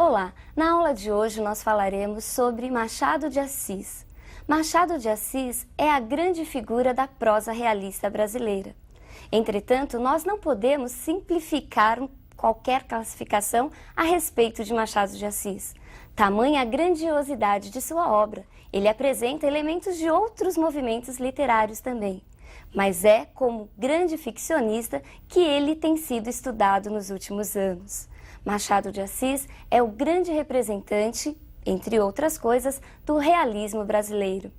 Olá! Na aula de hoje nós falaremos sobre Machado de Assis. Machado de Assis é a grande figura da prosa realista brasileira. Entretanto, nós não podemos simplificar qualquer classificação a respeito de Machado de Assis. Tamanha a grandiosidade de sua obra, ele apresenta elementos de outros movimentos literários também. Mas é como grande ficcionista que ele tem sido estudado nos últimos anos. Machado de Assis é o grande representante, entre outras coisas, do realismo brasileiro.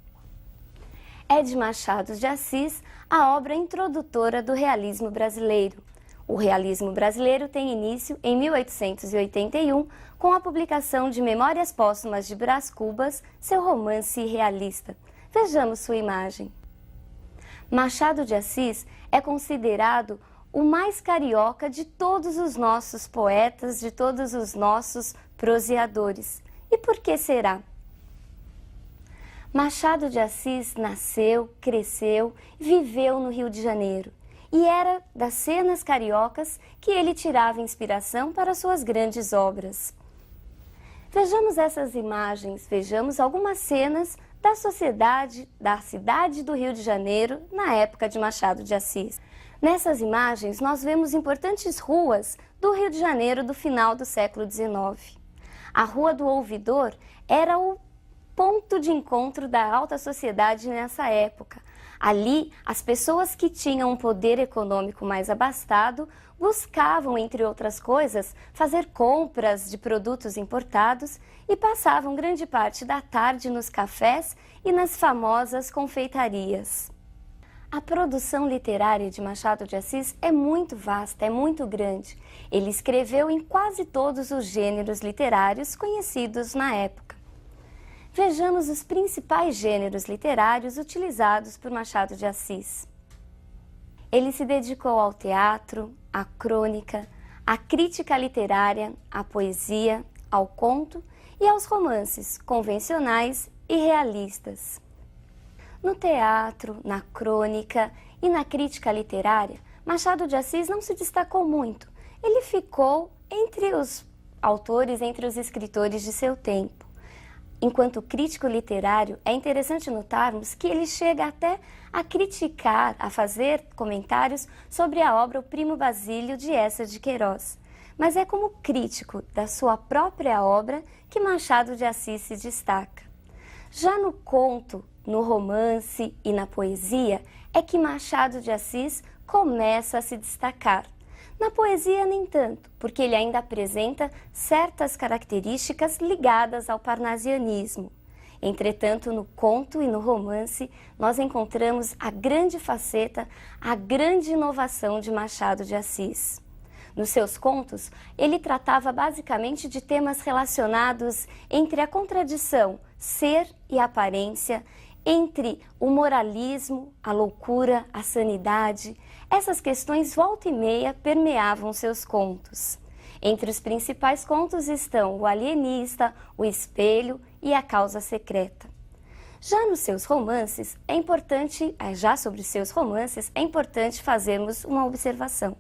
É de Machado de Assis a obra introdutora do realismo brasileiro. O realismo brasileiro tem início em 1881, com a publicação de Memórias Póstumas de Brás Cubas, seu romance realista. Vejamos sua imagem. Machado de Assis é considerado o mais carioca de todos os nossos poetas, de todos os nossos proseadores. E por que será? Machado de Assis nasceu, cresceu, viveu no Rio de Janeiro. E era das cenas cariocas que ele tirava inspiração para suas grandes obras. Vejamos essas imagens, vejamos algumas cenas da sociedade da cidade do Rio de Janeiro na época de Machado de Assis. Nessas imagens, nós vemos importantes ruas do Rio de Janeiro do final do século XIX. A Rua do Ouvidor era o ponto de encontro da alta sociedade nessa época. Ali, as pessoas que tinham um poder econômico mais abastado buscavam, entre outras coisas, fazer compras de produtos importados e passavam grande parte da tarde nos cafés e nas famosas confeitarias. A produção literária de Machado de Assis é muito vasta, é muito grande. Ele escreveu em quase todos os gêneros literários conhecidos na época. Vejamos os principais gêneros literários utilizados por Machado de Assis. Ele se dedicou ao teatro, à crônica, à crítica literária, à poesia, ao conto e aos romances convencionais e realistas. No teatro, na crônica e na crítica literária, Machado de Assis não se destacou muito. Ele ficou entre os autores, entre os escritores de seu tempo. Enquanto crítico literário, é interessante notarmos que ele chega até a criticar, a fazer comentários sobre a obra O Primo Basílio de Eça de Queiroz. Mas é como crítico da sua própria obra que Machado de Assis se destaca. Já no conto, no romance e na poesia é que Machado de Assis começa a se destacar. Na poesia, nem tanto, porque ele ainda apresenta certas características ligadas ao parnasianismo. Entretanto, no conto e no romance, nós encontramos a grande faceta, a grande inovação de Machado de Assis. Nos seus contos, ele tratava basicamente de temas relacionados entre a contradição, ser e aparência, entre o moralismo, a loucura, a sanidade. Essas questões volta e meia permeavam seus contos. Entre os principais contos estão O Alienista, O Espelho e A Causa Secreta. Já nos seus romances, sobre seus romances, é importante fazermos uma observação.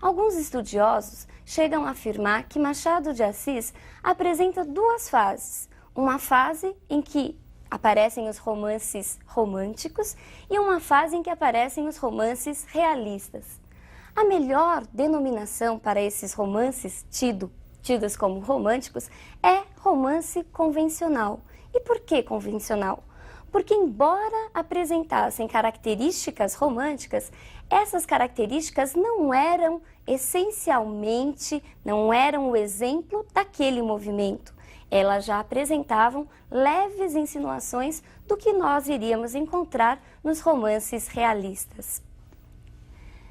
Alguns estudiosos chegam a afirmar que Machado de Assis apresenta duas fases. Uma fase em que aparecem os romances românticos e uma fase em que aparecem os romances realistas. A melhor denominação para esses romances tidos como românticos é romance convencional. E por que convencional? Porque, embora apresentassem características românticas, essas características não eram não eram o exemplo daquele movimento. Elas já apresentavam leves insinuações do que nós iríamos encontrar nos romances realistas.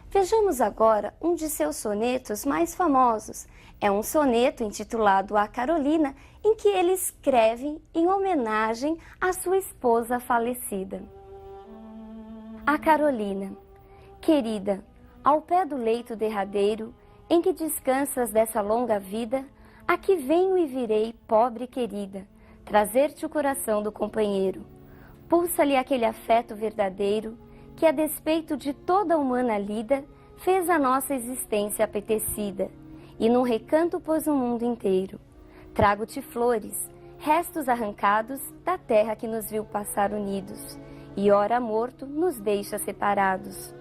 Vejamos agora um de seus sonetos mais famosos. É um soneto intitulado A Carolina, em que ele escreve em homenagem à sua esposa falecida. A Carolina. Querida, ao pé do leito derradeiro, em que descansas dessa longa vida, aqui venho e virei, pobre querida, trazer-te o coração do companheiro. Pulsa-lhe aquele afeto verdadeiro, que a despeito de toda a humana lida, fez a nossa existência apetecida, e num recanto pôs o mundo inteiro. Trago-te flores, restos arrancados da terra que nos viu passar unidos, e ora morto nos deixa separados.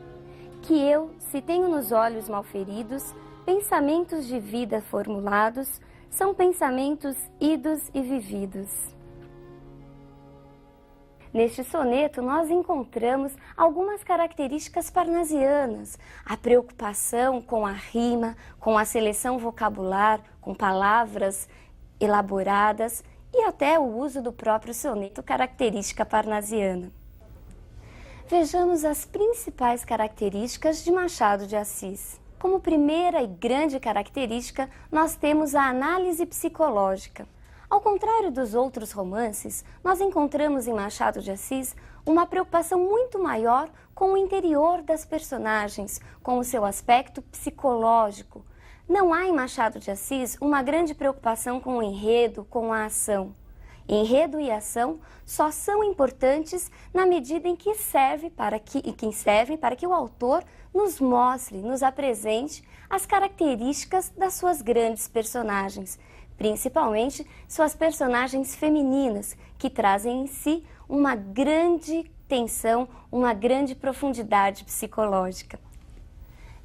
Que eu, se tenho nos olhos malferidos, pensamentos de vida formulados, são pensamentos idos e vividos. Neste soneto, nós encontramos algumas características parnasianas, a preocupação com a rima, com a seleção vocabular, com palavras elaboradas e até o uso do próprio soneto, característica parnasiana. Vejamos as principais características de Machado de Assis. Como primeira e grande característica, nós temos a análise psicológica. Ao contrário dos outros romances, nós encontramos em Machado de Assis uma preocupação muito maior com o interior das personagens, com o seu aspecto psicológico. Não há em Machado de Assis uma grande preocupação com o enredo, com a ação. Enredo e ação só são importantes na medida em que servem para que o autor nos mostre, nos apresente as características das suas grandes personagens, principalmente suas personagens femininas, que trazem em si uma grande tensão, uma grande profundidade psicológica.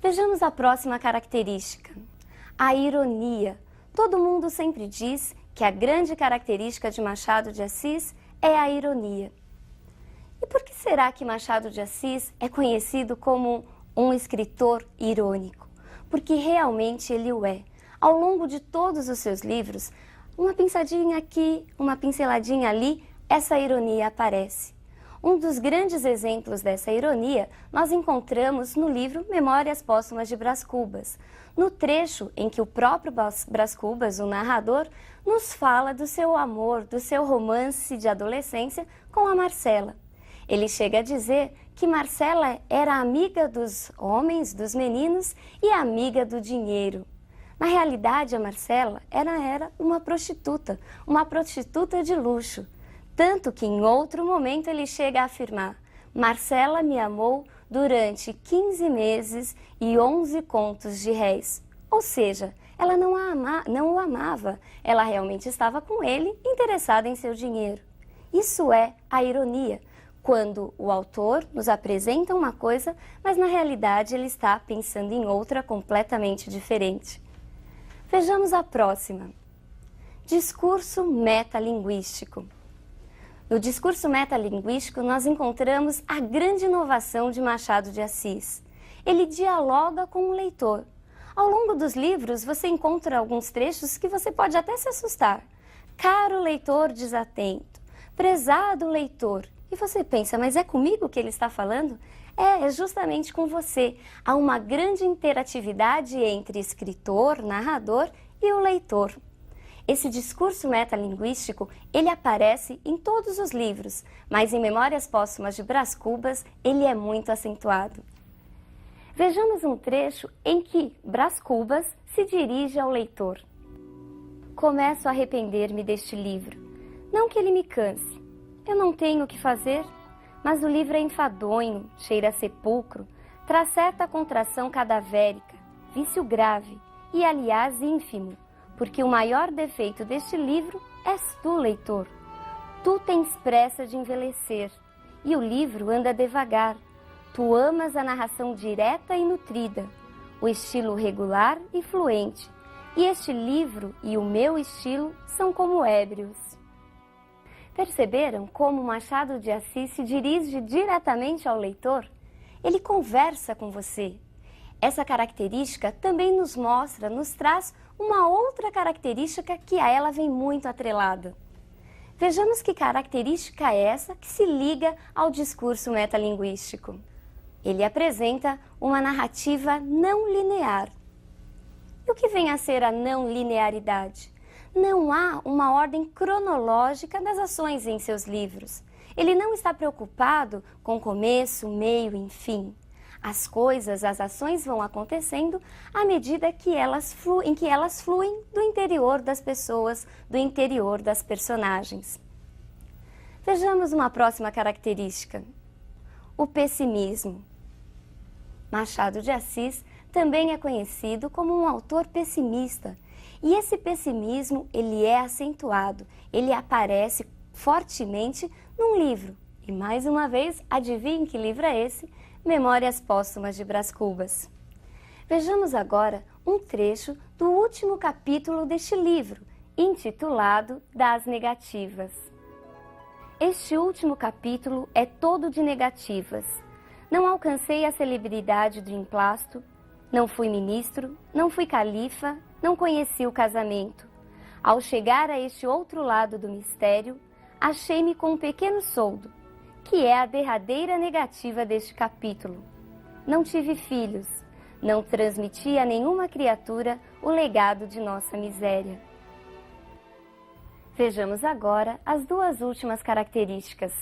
Vejamos a próxima característica, a ironia. Todo mundo sempre diz que a grande característica de Machado de Assis é a ironia. E por que será que Machado de Assis é conhecido como um escritor irônico? Porque realmente ele o é. Ao longo de todos os seus livros, uma pinçadinha aqui, uma pinceladinha ali, essa ironia aparece. Um dos grandes exemplos dessa ironia nós encontramos no livro Memórias Póstumas de Brás Cubas, no trecho em que o próprio Brás Cubas, o narrador, nos fala do seu amor, do seu romance de adolescência com a Marcela. Ele chega a dizer que Marcela era amiga dos homens, dos meninos e amiga do dinheiro. Na realidade, a Marcela era uma prostituta de luxo. Tanto que em outro momento ele chega a afirmar: Marcela me amou durante 15 meses e 11 contos de réis. Ou seja, ela não o amava, ela realmente estava com ele, interessada em seu dinheiro. Isso é a ironia, quando o autor nos apresenta uma coisa, mas na realidade ele está pensando em outra completamente diferente. Vejamos a próxima. Discurso metalinguístico. No discurso metalinguístico, nós encontramos a grande inovação de Machado de Assis. Ele dialoga com o leitor. Ao longo dos livros, você encontra alguns trechos que você pode até se assustar. Caro leitor desatento, prezado leitor. E você pensa, mas é comigo que ele está falando? É justamente com você. Há uma grande interatividade entre escritor, narrador e o leitor. Esse discurso metalinguístico, ele aparece em todos os livros, mas em Memórias Póstumas de Brás Cubas, ele é muito acentuado. Vejamos um trecho em que Brás Cubas se dirige ao leitor. Começo a arrepender-me deste livro. Não que ele me canse. Eu não tenho o que fazer, mas o livro é enfadonho, cheira a sepulcro, traz certa contração cadavérica, vício grave e, aliás, ínfimo, porque o maior defeito deste livro és tu, leitor. Tu tens pressa de envelhecer, e o livro anda devagar. Tu amas a narração direta e nutrida, o estilo regular e fluente, e este livro e o meu estilo são como ébrios. Perceberam como Machado de Assis se dirige diretamente ao leitor? Ele conversa com você. Essa característica também nos traz uma outra característica que a ela vem muito atrelada. Vejamos que característica é essa que se liga ao discurso metalinguístico. Ele apresenta uma narrativa não linear. E o que vem a ser a não linearidade? Não há uma ordem cronológica das ações em seus livros. Ele não está preocupado com começo, meio e fim. As coisas, as ações vão acontecendo à medida que elas fluem do interior das pessoas, do interior das personagens. Vejamos uma próxima característica: o pessimismo. Machado de Assis também é conhecido como um autor pessimista. E esse pessimismo, ele é acentuado, ele aparece fortemente num livro. E mais uma vez, adivinhe que livro é esse? Memórias Póstumas de Brás Cubas. Vejamos agora um trecho do último capítulo deste livro, intitulado Das Negativas. Este último capítulo é todo de negativas. Não alcancei a celebridade do emplasto, não fui ministro, não fui califa, não conheci o casamento. Ao chegar a este outro lado do mistério, achei-me com um pequeno soldo, que é a derradeira negativa deste capítulo. Não tive filhos, não transmiti a nenhuma criatura o legado de nossa miséria. Vejamos agora as duas últimas características.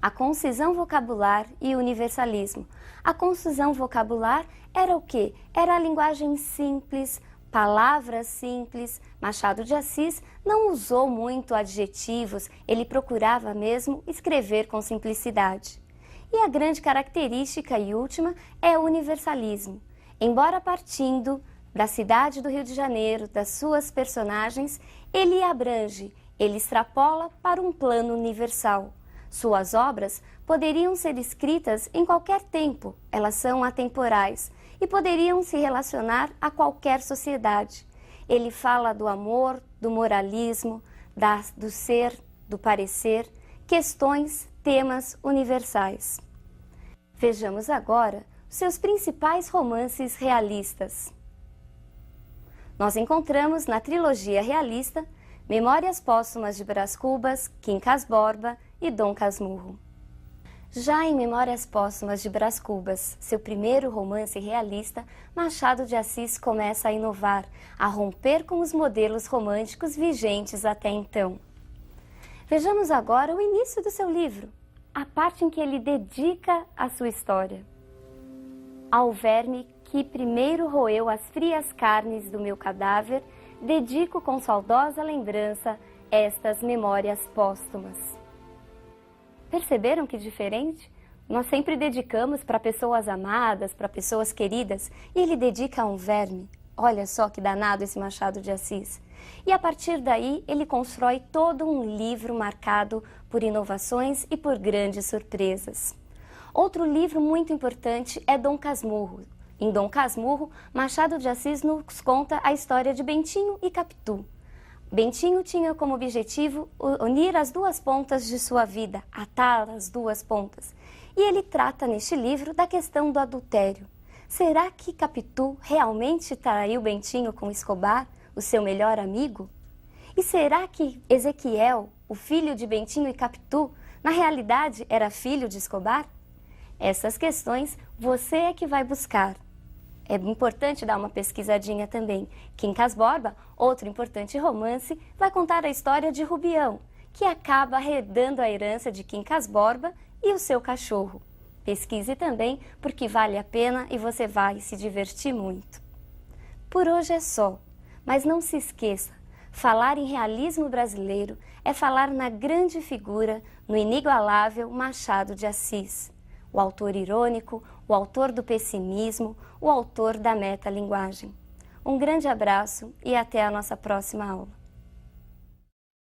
A concisão vocabular e o universalismo. A concisão vocabular era o quê? Era a linguagem simples, palavras simples. Machado de Assis não usou muito adjetivos, ele procurava mesmo escrever com simplicidade. E a grande característica e última é o universalismo. Embora partindo da cidade do Rio de Janeiro, das suas personagens, ele abrange, ele extrapola para um plano universal. Suas obras poderiam ser escritas em qualquer tempo, elas são atemporais e poderiam se relacionar a qualquer sociedade. Ele fala do amor, do moralismo, do ser, do parecer, questões, temas universais. Vejamos agora seus principais romances realistas. Nós encontramos na trilogia realista Memórias Póstumas de Brás Cubas, Quincas Borba e Dom Casmurro. Já em Memórias Póstumas de Brás Cubas, seu primeiro romance realista, Machado de Assis começa a inovar, a romper com os modelos românticos vigentes até então. Vejamos agora o início do seu livro, a parte em que ele dedica a sua história. Ao verme que primeiro roeu as frias carnes do meu cadáver, dedico com saudosa lembrança estas memórias póstumas. Perceberam que diferente? Nós sempre dedicamos para pessoas amadas, para pessoas queridas, e ele dedica a um verme. Olha só que danado esse Machado de Assis. E a partir daí ele constrói todo um livro marcado por inovações e por grandes surpresas. Outro livro muito importante é Dom Casmurro. Em Dom Casmurro, Machado de Assis nos conta a história de Bentinho e Capitu. Bentinho tinha como objetivo unir as duas pontas de sua vida, atar as duas pontas. E ele trata neste livro da questão do adultério. Será que Capitu realmente traiu Bentinho com Escobar, o seu melhor amigo? E será que Ezequiel, o filho de Bentinho e Capitu, na realidade era filho de Escobar? Essas questões você é que vai buscar. É importante dar uma pesquisadinha também. Quincas Borba, outro importante romance, vai contar a história de Rubião, que acaba herdando a herança de Quincas Borba e o seu cachorro. Pesquise também, porque vale a pena e você vai se divertir muito. Por hoje é só, mas não se esqueça, falar em realismo brasileiro é falar na grande figura, no inigualável Machado de Assis. O autor irônico, o autor do pessimismo, o autor da metalinguagem. Um grande abraço e até a nossa próxima aula.